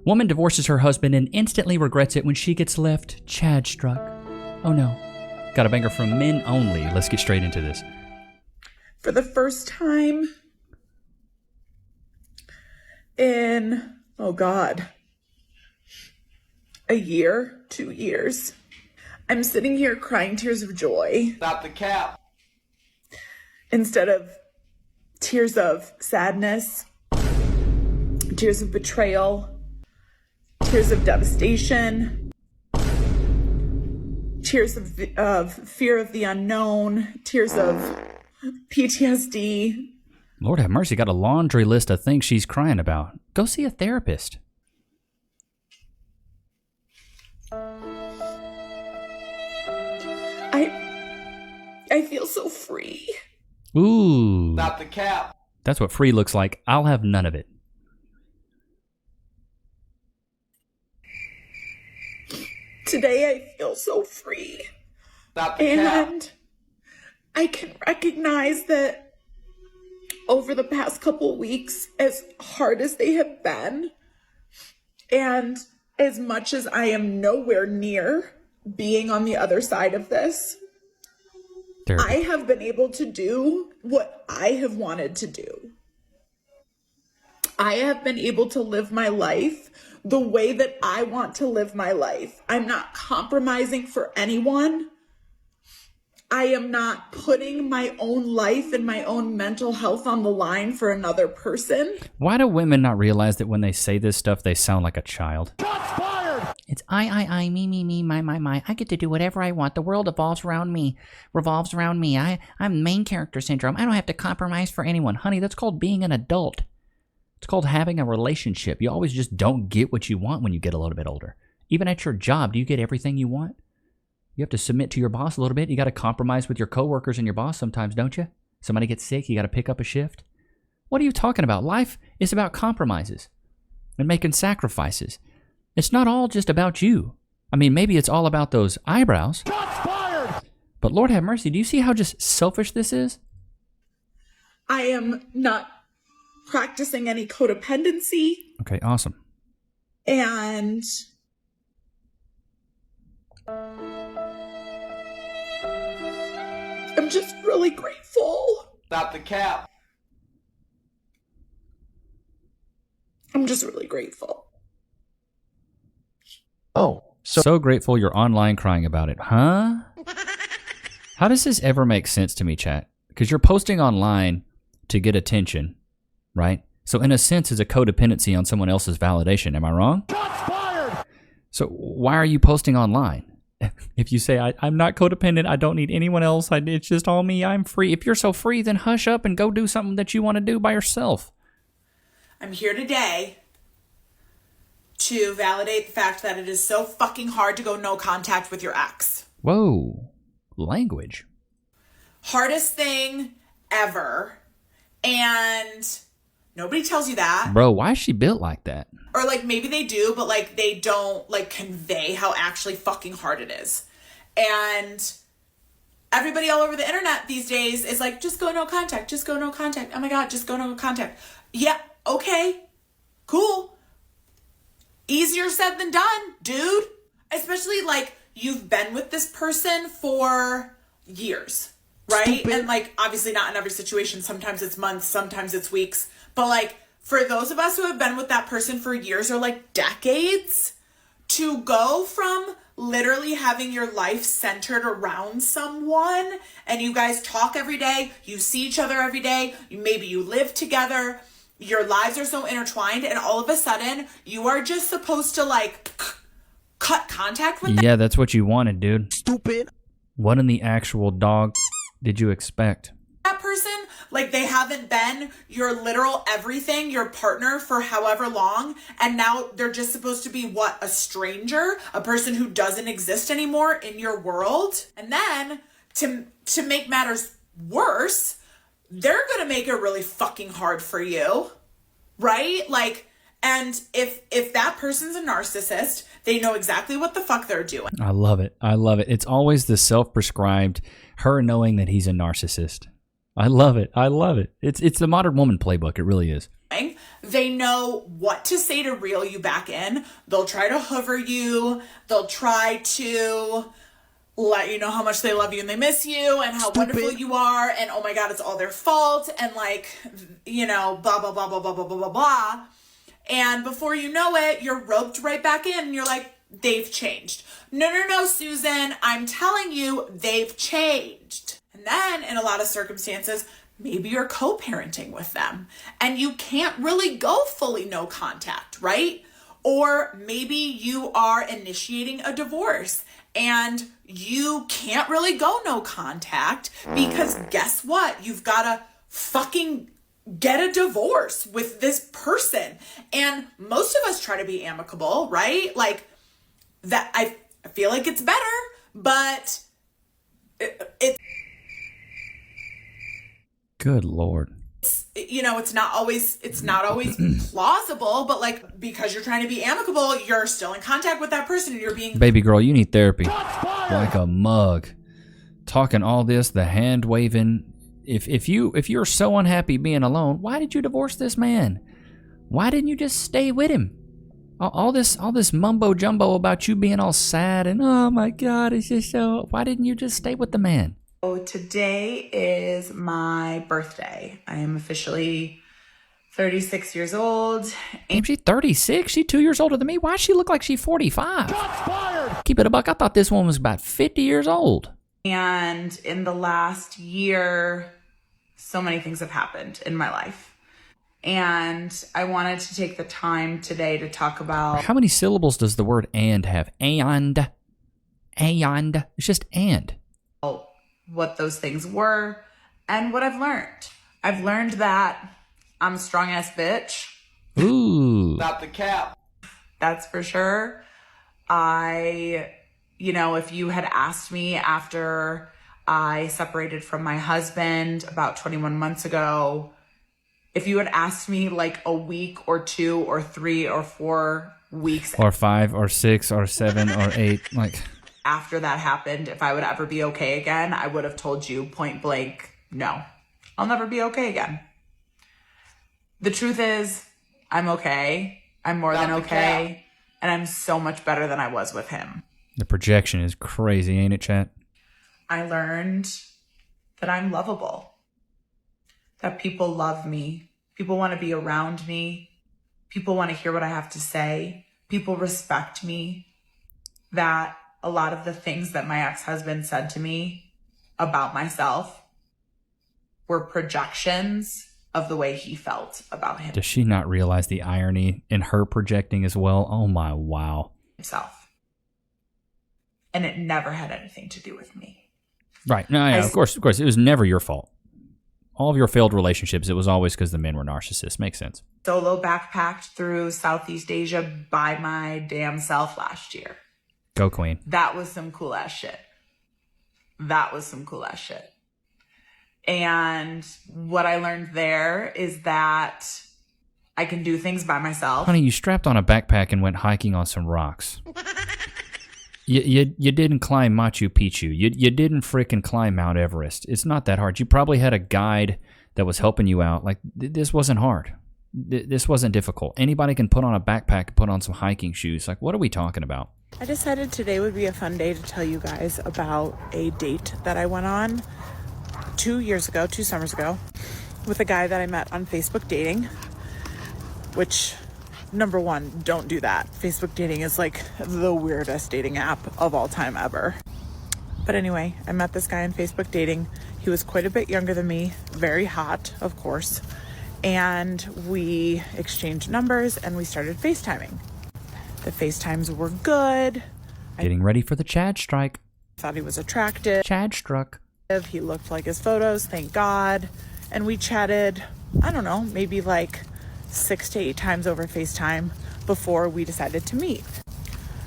Woman divorces her husband and instantly regrets it when she gets left Chadstruck. Oh no. Got a banger from Men Only. Let's get straight into this. For the first time in, oh God, a year, 2 years, I'm sitting here crying tears of joy. Stop the cap. Instead of tears of sadness, tears of betrayal, tears of devastation, tears of fear of the unknown, tears of PTSD. Lord have mercy, got a laundry list of things she's crying about. Go see a therapist. I feel so free. Ooh. Stop the cap. That's what free looks like. I'll have none of it. Today I feel so free. Stop the cap. And I can recognize that over the past couple weeks, as hard as they have been, and as much as I am nowhere near being on the other side of this, I have been able to do what I have wanted to do. I have been able to live my life the way that I want to live my life. I'm not compromising for anyone. I am not putting my own life and my own mental health on the line for another person. Why do women not realize that when they say this stuff, they sound like a child? Shots fired! It's I, me, my. I get to do whatever I want. The world revolves around me. I'm main character syndrome. I don't have to compromise for anyone. Honey, that's called being an adult. It's called having a relationship. You always just don't get what you want when you get a little bit older. Even at your job, do you get everything you want? You have to submit to your boss a little bit. You got to compromise with your coworkers and your boss sometimes, don't you? Somebody gets sick, you got to pick up a shift. What are you talking about? Life is about compromises and making sacrifices. It's not all just about you. I mean, maybe it's all about those eyebrows. Shots fired! But Lord have mercy, do you see how just selfish this is? I am not practicing any codependency. Okay, awesome. And I'm just really grateful. Stop the cap. I'm just really grateful. Oh, So grateful you're online crying about it, huh? How does this ever make sense to me, chat? Because you're posting online to get attention, right? So in a sense, it's a codependency on someone else's validation. Am I wrong? shots fired! So why are you posting online? If you say, I'm not codependent, I don't need anyone else, it's just all me, I'm free. If you're so free, then hush up and go do something that you want to do by yourself. I'm here today to validate the fact that it is so fucking hard to go no contact with your ex. Whoa. Language. Hardest thing ever. And nobody tells you that. Bro, why is she built like that? Or like maybe they do, but like they don't like convey how actually fucking hard it is. And everybody all over the internet these days is like, just go no contact, just go no contact. Oh my God, just go no contact. Yeah, okay, cool. Easier said than done, dude. Especially like you've been with this person for years, right? Stupid. And like obviously not in every situation. Sometimes it's months, sometimes it's weeks. But like for those of us who have been with that person for years or like decades, to go from literally having your life centered around someone and you guys talk every day, you see each other every day, maybe you live together, your lives are so intertwined, and all of a sudden you are just supposed to like cut contact with them. Yeah, that's what you wanted, dude. Stupid! What in the actual dog did you expect? That person, like they haven't been your literal everything, your partner for however long, and now they're just supposed to be what? A stranger, a person who doesn't exist anymore in your world. And then to make matters worse, they're gonna make it really fucking hard for you, right? Like, and if that person's a narcissist, they know exactly what the fuck they're doing. I love it. I love it. It's always the self-prescribed, her knowing that he's a narcissist. I love it. I love it. It's the modern woman playbook. It really is. They know what to say to reel you back in. They'll try to hover you. They'll try to let you know how much they love you and they miss you and how wonderful you are. And oh my God, it's all their fault. And like, you know, blah, blah, blah, blah, blah, blah, blah, blah, blah. And before you know it, you're roped right back in and you're like, they've changed. No, Susan, I'm telling you, they've changed. And then in a lot of circumstances, maybe you're co-parenting with them and you can't really go fully no contact, right? Or maybe you are initiating a divorce and you can't really go no contact because guess what? You've got to fucking get a divorce with this person. And most of us try to be amicable, right? Like that, I feel like it's better, but it's Good Lord. you know, it's not always plausible, but like, because you're trying to be amicable, you're still in contact with that person and you're being... Baby girl, you need therapy. Like a mug. Talking all this, the hand waving. If you're so unhappy being alone, why did you divorce this man? Why didn't you just stay with him? All this mumbo jumbo about you being all sad and oh my God, it's just so... Why didn't you just stay with the man? So today is my birthday. I am officially 36 years old. Ain't she 36? She 2 years older than me. Why does she look like she's 45? Keep it a buck. I thought this one was about 50 years old. And in the last year, so many things have happened in my life. And I wanted to take the time today to talk about... How many syllables does the word and have? And. It's just and. What those things were and what I've learned. I've learned that I'm a strong ass bitch. Ooh. Stop the cap. That's for sure. If you had asked me after I separated from my husband about 21 months ago, if you had asked me like a week or 2 or 3 or 4 weeks or 5 or 6 or 7 or 8, like... after that happened, if I would ever be okay again, I would have told you point blank, no, I'll never be okay again. The truth is, I'm okay. I'm more than okay. And I'm so much better than I was with him. The projection is crazy, ain't it, chat? I learned that I'm lovable. That people love me. People want to be around me. People want to hear what I have to say. People respect me. That a lot of the things that my ex-husband said to me about myself were projections of the way he felt about him. Does she not realize the irony in her projecting as well? Oh my, wow. Himself. And it never had anything to do with me. Right. No, yeah, of course. It was never your fault. All of your failed relationships, it was always because the men were narcissists. Makes sense. Solo backpacked through Southeast Asia by my damn self last year. Go queen. That was some cool ass shit. And what I learned there is that I can do things by myself. Honey, you strapped on a backpack and went hiking on some rocks. You didn't climb Machu Picchu. You didn't frickin' climb Mount Everest. It's not that hard. You probably had a guide that was helping you out. Like, this wasn't hard. This wasn't difficult. Anybody can put on a backpack and put on some hiking shoes. Like, what are we talking about? I decided today would be a fun day to tell you guys about a date that I went on 2 summers ago, with a guy that I met on Facebook dating, which, number one, don't do that. Facebook dating is like the weirdest dating app of all time ever. But anyway, I met this guy on Facebook dating. He was quite a bit younger than me, very hot, of course. And we exchanged numbers and we started FaceTiming. The FaceTimes were good. Getting ready for the Chadstruck. Thought he was attractive. Chadstruck. He looked like his photos, thank God. And we chatted, I don't know, maybe like 6 to 8 times over FaceTime before we decided to meet.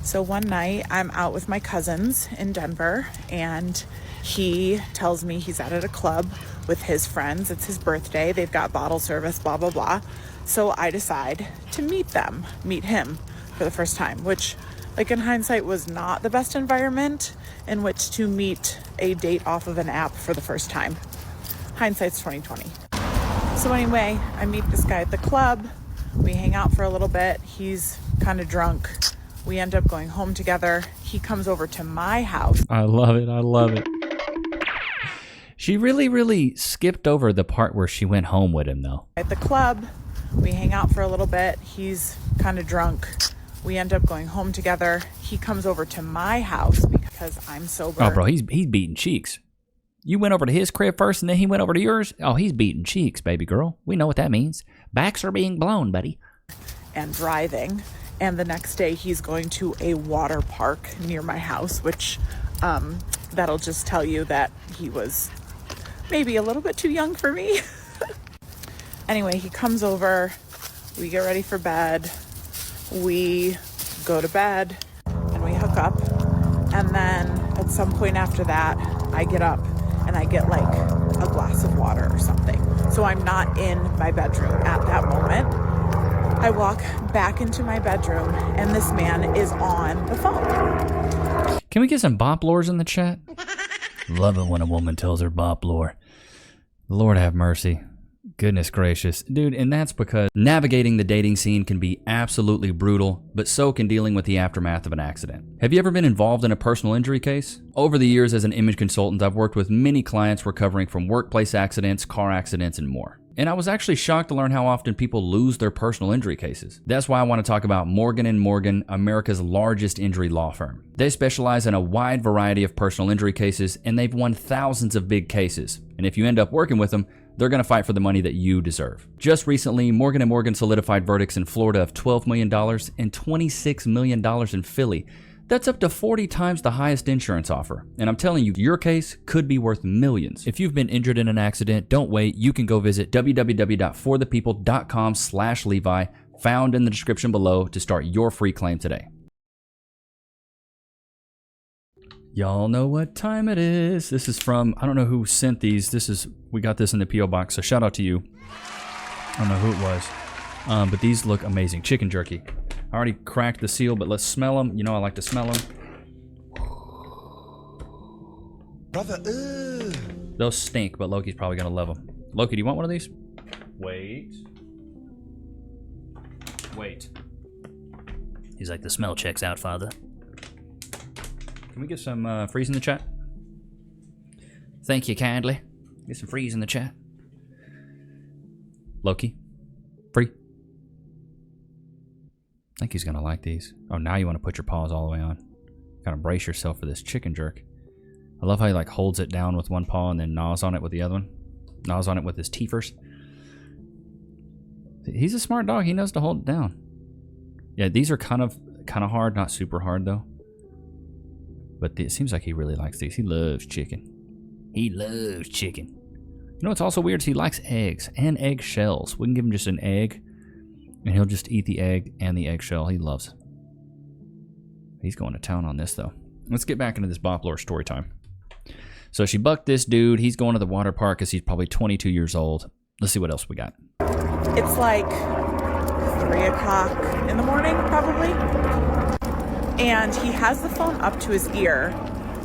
So one night I'm out with my cousins in Denver and he tells me he's out at a club with his friends. It's his birthday. They've got bottle service, blah, blah, blah. So I decide to meet him for the first time, which, like, in hindsight was not the best environment in which to meet a date off of an app for the first time. Hindsight's 2020. So anyway, I meet this guy at the club. We hang out for a little bit. He's kind of drunk. We end up going home together. He comes over to my house. I love it. I love it. She really skipped over the part where she went home with him, though. At the club, we hang out for a little bit. He's kind of drunk. We end up going home together. He comes over to my house because I'm sober. Oh, bro, he's beating cheeks. You went over to his crib first, and then he went over to yours? Oh, he's beating cheeks, baby girl. We know what that means. Backs are being blown, buddy. And driving. And the next day, he's going to a water park near my house, which that'll just tell you that he was maybe a little bit too young for me. Anyway, he comes over. We get ready for bed. We go to bed and we hook up. And then at some point after that, I get up and I get like a glass of water or something. So I'm not in my bedroom at that moment. I walk back into my bedroom and this man is on the phone. Can we get some bop lores in the chat? Love it when a woman tells her bop lore. Lord have mercy. Goodness gracious. Dude, and that's because navigating the dating scene can be absolutely brutal, but so can dealing with the aftermath of an accident. Have you ever been involved in a personal injury case? Over the years as an image consultant, I've worked with many clients recovering from workplace accidents, car accidents, and more. And I was actually shocked to learn how often people lose their personal injury cases. That's why I want to talk about Morgan & Morgan, America's largest injury law firm. They specialize in a wide variety of personal injury cases, and they've won thousands of big cases. And if you end up working with them, they're going to fight for the money that you deserve. Just recently, Morgan & Morgan solidified verdicts in Florida of $12 million and $26 million in Philly. That's up to 40 times the highest insurance offer. And I'm telling you, your case could be worth millions. If you've been injured in an accident, don't wait. You can go visit www.forthepeople.com/Levi, found in the description below, to start your free claim today. Y'all know what time it is. This is from, I don't know who sent these. We got this in the P.O. box, so shout out to you. I don't know who it was. But these look amazing. Chicken jerky. I already cracked the seal, but let's smell them. You know I like to smell them. Brother, Those stink, but Loki's probably going to love them. Loki, do you want one of these? Wait. He's like, the smell checks out, father. Can we get some freeze in the chat? Thank you kindly. Get some freeze in the chat. Loki. Free. I think he's gonna like these. Oh, now you want to put your paws all the way on. Gotta brace yourself for this chicken jerk. I love how he like holds it down with one paw and then gnaws on it with the other one. Gnaws on it with his teethers. He's a smart dog. He knows to hold it down. Yeah, these are kind of hard, not super hard though. But it seems like he really likes these. He loves chicken. He loves chicken. You know what's also weird is he likes eggs and egg shells. We can give him just an egg, and he'll just eat the egg and the eggshell. He loves it. He's going to town on this, though. Let's get back into this Bop Lore story time. So she bucked this dude. He's going to the water park because he's probably 22 years old. Let's see what else we got. It's like 3 o'clock in the morning, probably. And he has the phone up to his ear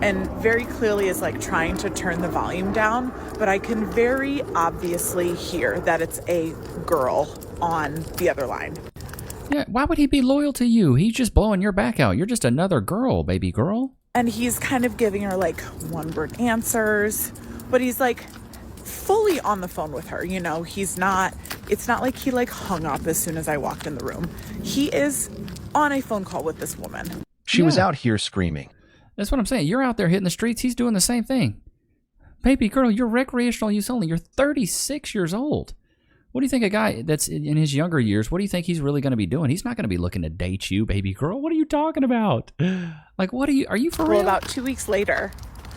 and very clearly is like trying to turn the volume down. But I can very obviously hear that it's a girl on the other line. Yeah, why would he be loyal to you? He's just blowing your back out. You're just another girl, baby girl. And he's kind of giving her like one-word answers, but he's like fully on the phone with her. You know, it's not like he like hung up as soon as I walked in the room. He is on a phone call with this woman. she was out here screaming. That's what I'm saying. You're out there hitting the streets. He's doing the same thing. Baby girl, you're recreational use only. You're 36 years old. What do you think a guy that's in his younger years, what do you think he's really going to be doing? He's not going to be looking to date you, baby girl. What are you talking about? Like, are you for real? Well, about 2 weeks later.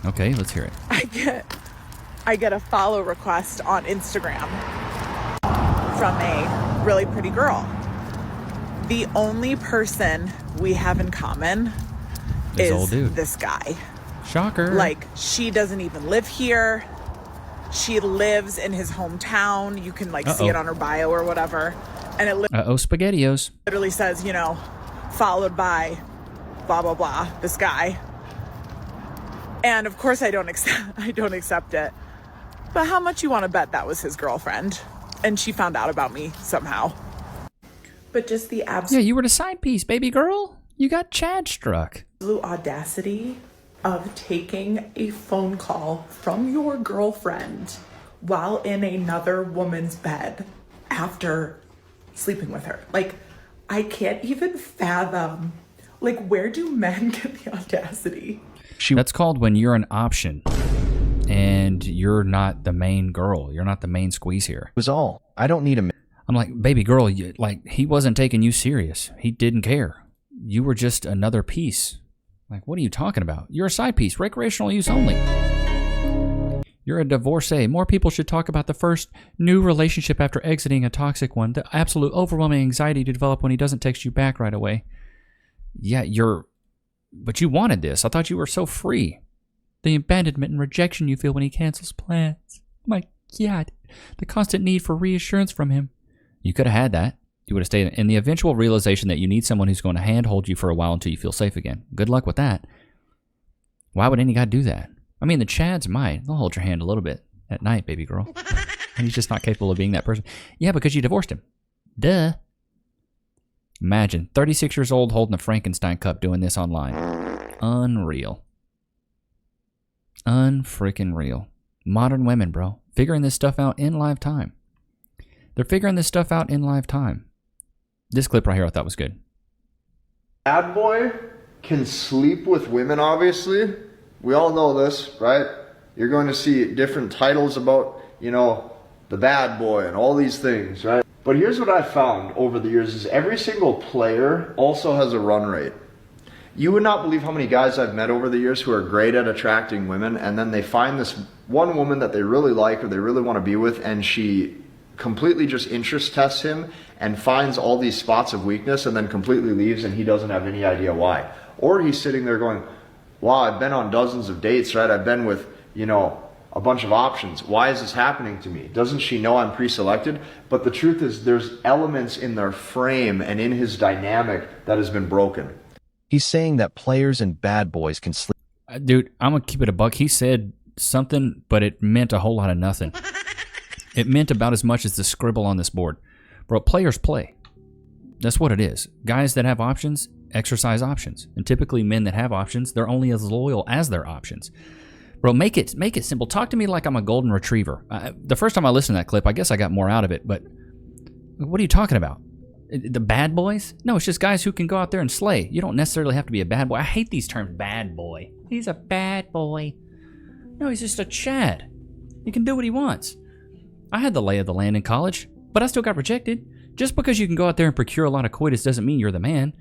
Okay, let's hear it. I get a follow request on Instagram from a really pretty girl. The only person we have in common is old dude. This guy. Shocker. Like, she doesn't even live here. She lives in his hometown. You can see it on her bio or whatever. And it SpaghettiOs. literally says, followed by blah, blah, blah, this guy. And of course I don't accept it. But how much you want to bet that was his girlfriend? And she found out about me somehow. but just the Yeah, you were the side piece, baby girl. You got Chadstruck. absolute audacity of taking a phone call from your girlfriend while in another woman's bed after sleeping with her. Like, I can't even fathom, like, where do men get the audacity? That's called when you're an option and you're not the main girl. You're not the main squeeze here. Was all. I don't need a. I'm like, baby girl, he wasn't taking you serious. He didn't care. You were just another piece. Like, what are you talking about? You're a side piece, recreational use only. You're a divorcee. More people should talk about the first new relationship after exiting a toxic one. The absolute overwhelming anxiety to develop when he doesn't text you back right away. Yeah, but you wanted this. I thought you were so free. The abandonment and rejection you feel when he cancels plans. Oh my God. The constant need for reassurance from him. You could have had that. You would have stayed in the eventual realization that you need someone who's going to handhold you for a while until you feel safe again. Good luck with that. Why would any guy do that? I mean, the Chads might. They'll hold your hand a little bit at night, baby girl. And he's just not capable of being that person. Yeah, because you divorced him. Duh. Imagine, 36 years old holding a Frankenstein cup doing this online. Unreal. Unfreaking real. Modern women, bro. Figuring this stuff out in live time. They're figuring this stuff out in live time. This clip right here I thought was good. Bad boy can sleep with women, obviously. We all know this, right? You're going to see different titles about, the bad boy and all these things, right? But here's what I found over the years is every single player also has a run rate. You would not believe how many guys I've met over the years who are great at attracting women, and then they find this one woman that they really like or they really want to be with, and she completely just interest tests him and finds all these spots of weakness and then completely leaves and he doesn't have any idea why. Or he's sitting there going, wow, I've been on dozens of dates, right? I've been with, a bunch of options. Why is this happening to me? Doesn't she know I'm pre-selected? But the truth is there's elements in their frame and in his dynamic that has been broken. He's saying that players and bad boys can sleep. Dude, I'm going to keep it a buck. He said something, but it meant a whole lot of nothing. It meant about as much as the scribble on this board. Bro, players play. That's what it is. Guys that have options exercise options. And typically men that have options, they're only as loyal as their options. Bro, make it simple. Talk to me like I'm a golden retriever. The first time I listened to that clip, I guess I got more out of it, but what are you talking about? The bad boys? No, it's just guys who can go out there and slay. You don't necessarily have to be a bad boy. I hate these terms, bad boy. He's a bad boy. No, he's just a Chad. He can do what he wants. I had the lay of the land in college, but I still got rejected. Just because you can go out there and procure a lot of coitus doesn't mean you're the man.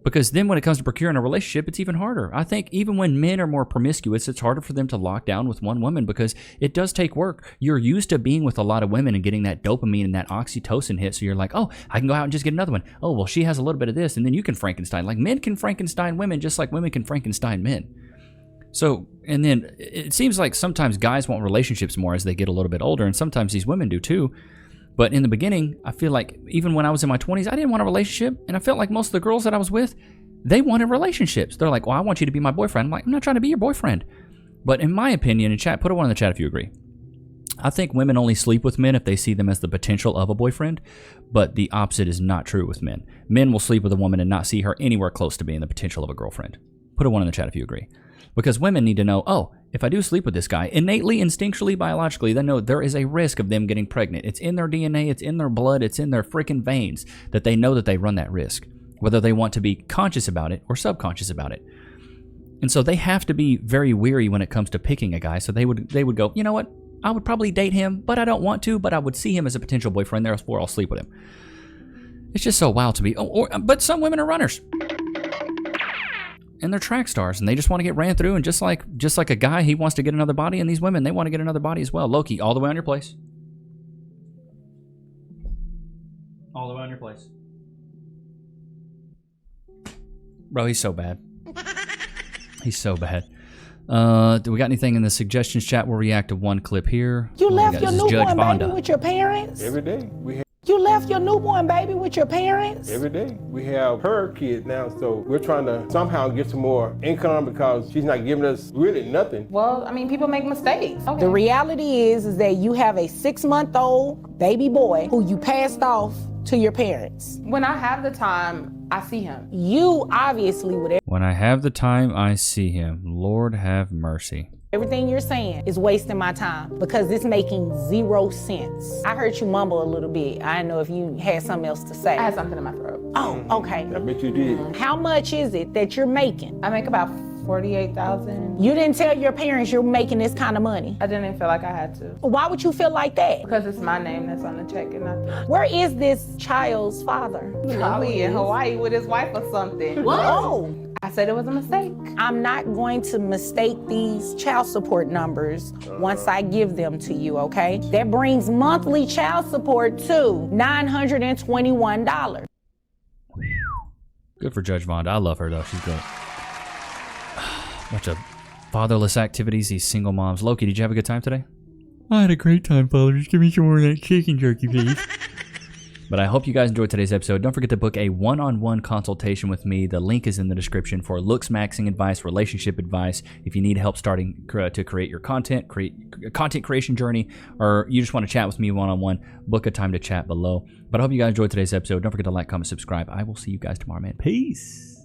Because then when it comes to procuring a relationship, it's even harder. I think even when men are more promiscuous, it's harder for them to lock down with one woman because it does take work. You're used to being with a lot of women and getting that dopamine and that oxytocin hit. So you're like, oh, I can go out and just get another one. Oh, well, she has a little bit of this. And then you can Frankenstein. Like men can Frankenstein women just like women can Frankenstein men. So, and then it seems like sometimes guys want relationships more as they get a little bit older. And sometimes these women do too. But in the beginning, I feel like even when I was in my 20s, I didn't want a relationship. And I felt like most of the girls that I was with, they wanted relationships. They're like, well, I want you to be my boyfriend. I'm like, I'm not trying to be your boyfriend. But in my opinion, in chat, put a one in the chat if you agree. I think women only sleep with men if they see them as the potential of a boyfriend. But the opposite is not true with men. Men will sleep with a woman and not see her anywhere close to being the potential of a girlfriend. Put a one in the chat if you agree. Because women need to know, oh, if I do sleep with this guy, innately, instinctually, biologically, they know there is a risk of them getting pregnant. It's in their DNA, it's in their blood, it's in their freaking veins that they know that they run that risk, whether they want to be conscious about it or subconscious about it. And so they have to be very weary when it comes to picking a guy. So they would go, you know what? I would probably date him, but I don't want to, but I would see him as a potential boyfriend, therefore I'll sleep with him. It's just so wild to me. But some women are runners. And they're track stars, and they just want to get ran through. And just like a guy, he wants to get another body, and these women, they want to get another body as well. Loki, all the way on your place. All the way on your place. Bro, he's so bad. He's so bad. Do we got anything in the suggestions chat? We'll react to one clip here. You left your newborn baby Vonda. with your parents? Every day. You left your newborn baby with your parents? Every day. We have her kid now, so we're trying to somehow get some more income because she's not giving us really nothing. Well, I mean, people make mistakes. Okay. The reality is that you have a 6-month-old baby boy who you passed off to your parents? When I have the time, I see him. You obviously, with When I have the time, I see him. Lord have mercy. everything you're saying, is wasting my time because it's making 0 sense. I heard you mumble a little bit. I didn't know if you had something else to say. I had something in my throat. Oh, okay. I bet you did. How much is it that you're making? I make about $48,000. You didn't tell your parents you're making this kind of money. I didn't feel like I had to. Why would you feel like that? Because it's my name that's on the check and not Where is this child's father? probably in Hawaii with his wife or something. Oh, I said it was a mistake. I'm not going to mistake these child support numbers once I give them to you, okay? That brings monthly child support to $921. Good for Judge Vonda. I love her, though. She's great. Bunch of fatherless activities, these single moms. Loki, did you have a good time today? I had a great time, father. Just give me some more of that chicken jerky, please. But I hope you guys enjoyed today's episode. Don't forget to book a one-on-one consultation with me. The link is in the description for looks maxing advice, relationship advice. If you need help starting to create your content creation journey, or you just want to chat with me one-on-one, book a time to chat below. But I hope you guys enjoyed today's episode. Don't forget to like, comment, subscribe. I will see you guys tomorrow, man. Peace.